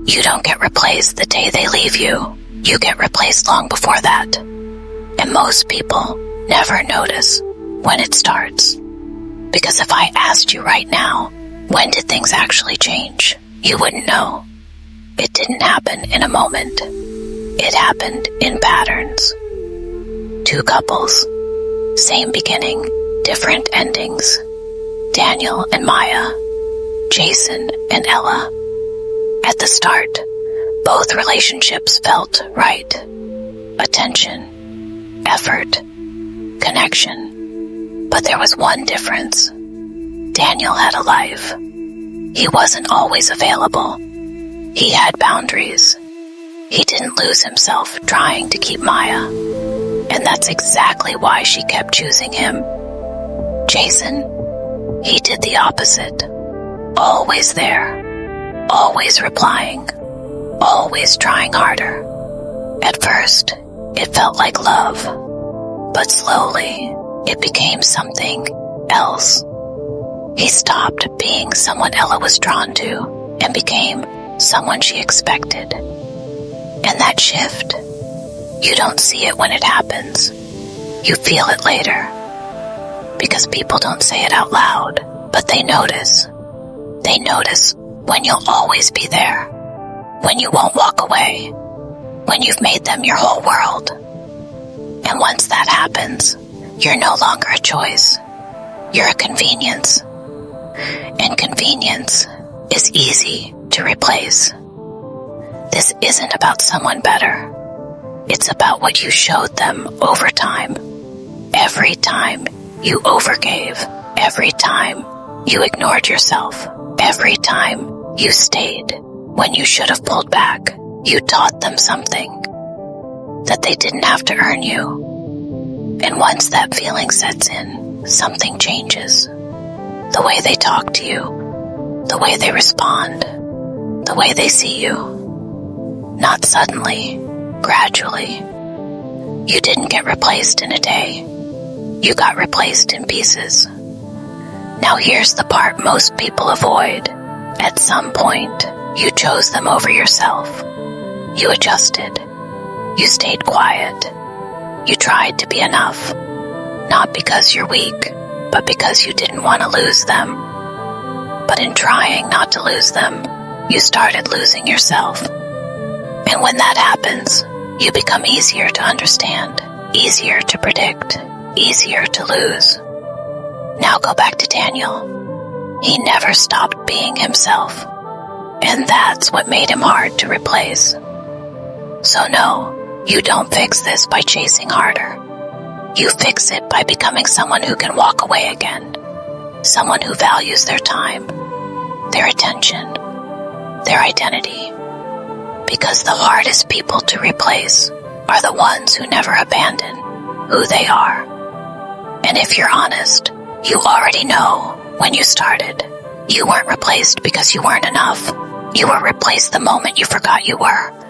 You don't get replaced the day they leave you. You get replaced long before that. And most people never notice when it starts. Because if I asked you right now, when did things actually change? You wouldn't know. It didn't happen in a moment. It happened in patterns. Two couples, same beginning, different endings. Daniel and Maya, Jason and Ella. At the start, both relationships felt right. Attention, effort, connection. But there was one difference. Daniel had a life. He wasn't always available. He had boundaries. He didn't lose himself trying to keep Maya. And that's exactly why she kept choosing him. Jason, he did the opposite. Always there. Always replying. Always trying harder. At first, it felt like love. But slowly, it became something else. He stopped being someone Ella was drawn to and became someone she expected. And that shift, you don't see it when it happens. You feel it later. Because people don't say it out loud, but they notice. They notice when you'll always be there. When you won't walk away. When you've made them your whole world. And once that happens, you're no longer a choice. You're a convenience. And convenience is easy to replace. This isn't about someone better. It's about what you showed them over time. Every time you overgave. Every time you ignored yourself. Every time you stayed when you should have pulled back. You taught them something. That they didn't have to earn you. And once that feeling sets in, something changes. The way they talk to you, the way they respond, the way they see you. Not suddenly, gradually. You didn't get replaced in a day. You got replaced in pieces. Now here's the part most people avoid. At some point, you chose them over yourself. You adjusted. You stayed quiet. You tried to be enough. Not because you're weak, but because you didn't want to lose them. But in trying not to lose them, you started losing yourself. And when that happens, you become easier to understand, easier to predict, easier to lose. Now go back to Daniel. He never stopped being himself. And that's what made him hard to replace. So no, you don't fix this by chasing harder. You fix it by becoming someone who can walk away again. Someone who values their time, their attention, their identity. Because the hardest people to replace are the ones who never abandon who they are. And if you're honest, you already know when you started. You weren't replaced because you weren't enough. You were replaced the moment you forgot you were.